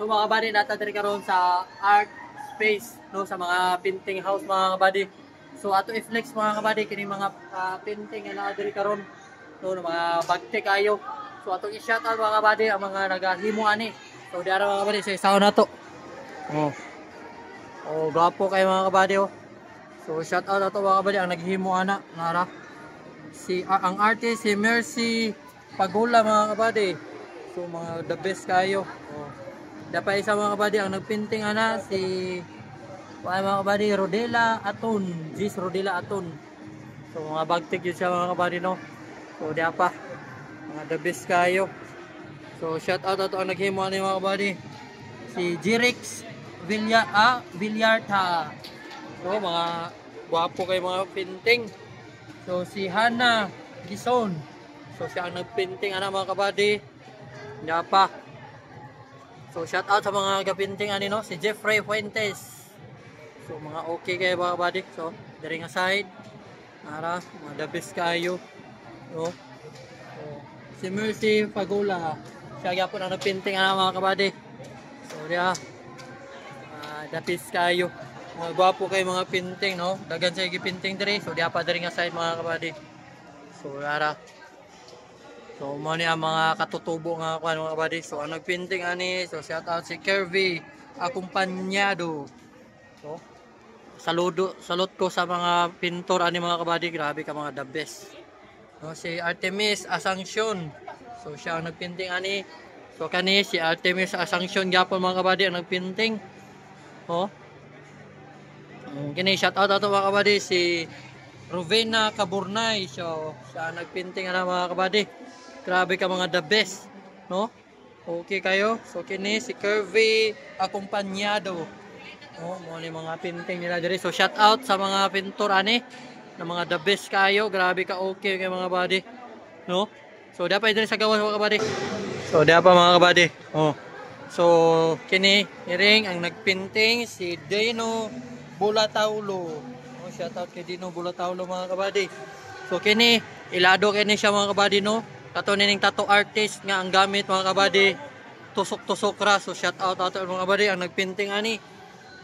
So mga kabady, nata diri karon sa art space no, sa mga painting house mga kabady. So ato i-flex mga kabady kini mga painting na diri karon no, mga bagte kayo. So ato i-shout out mga kabady ang mga nagahimo ani. So diara mga kabady sa isaw na to. Oh, gwapo kayo mga kabady oh. So shout out ato mga kabady ang naghimo ana nara. Si ang artist si Mercy Pagula mga kabady. So mga the best kayo. Oh. Dapat isa mga kabady ang nagpinting ana si mga kabady Rodela Aton, Gis Rodela Aton. So mga bagtik yun siya mga kabady no. So diya pa mga the best kayo. So shout out ato ang naghimo ani mga kabady. Si Jirix Villarta. So mga gwapo kay mga pinting. So si Hana Gison. So siya ang nagpinting ana mga kabady. Diya pa. So shout out sa mga kapinting ani no, si Jeffrey Fuentes. So mga okay kayo mga kabady. So diri nga side ara mga the best kayo no. So, si Mercy Pagula siya gyapon ang nagpinting ana mga kabady. So diya the best kayo. Mga gwapo kayo mga pinting no. Dagan sa gipinting diri. So diya pa diri nga side mga kabady. So ara. So mo ni ang mga katutubo nga kuan mga kabady. So ang nagpinting ani, so shout out si Kirby Acompañado. So salud ko sa mga pintor ani mga kabady, grabe ka mga the best. No, si Artemis Asuncion. So siya ang nagpinting ani. So kani si Artemis Asuncion gyapon mga kabady ang nagpinting. Oh. Kini shout out ato mga kabady si Rovena Caburnay. So siya ang nagpinting ana mga kabady. Grabe ka mga the best, no? Okay kayo. So kini si Kirby Acompañado. Oh, mo ni mga pinting nila diri. So shout out sa mga pintor ani na mga the best kayo. Grabe ka okay kay mga body, no? So dapat diri sa gawas mga kabady. So dapat mga kabady. Oh. So kini iring ang nagpinting si Dino Bulataulo. Oh, shout out kay Dino Bulataulo mga kabady. So kini ilado kini siya mga kabady no. Kato nining tattoo artist nga ang gamit mga kabady tusok-tusok ra. So shout out ato mga kabady ang nagpinting ani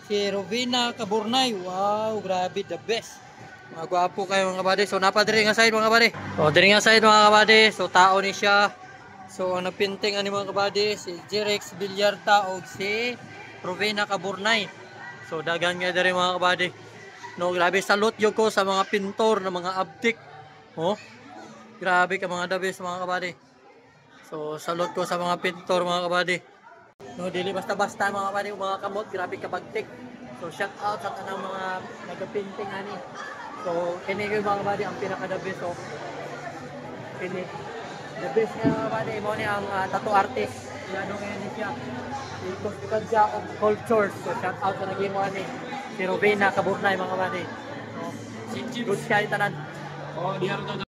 si Rovina Caburnay. Wow, grabe the best. Mga gwapo kayo mga kabady. So napa diri nga side mga kabady. So diri nga side mga kabady. So tao ni siya. So ang nagpinting ani mga kabady si Jirix Villarta og si Rovina Caburnay. So dagan nga diri mga kabady. No, grabe salute yo ko sa mga pintor na mga abtik. Oh. Grabe ka mga the best mga kabady. So salute ko sa mga pintor mga kabady. No, dili basta-basta mga kabady, mga kamot, grabe ka bagtik. So shout out sa tanang mga nagapinting ani. So kini ko mga kabady ang pinaka the best. So kini the best nga mga kabady mo ni ang tattoo artist. Ano ngayon ni siya. Because siya of cultures. So shout out sa nagimo ani si Rovina Caburnay mga kabady. So good siya itanan. Oh, diyan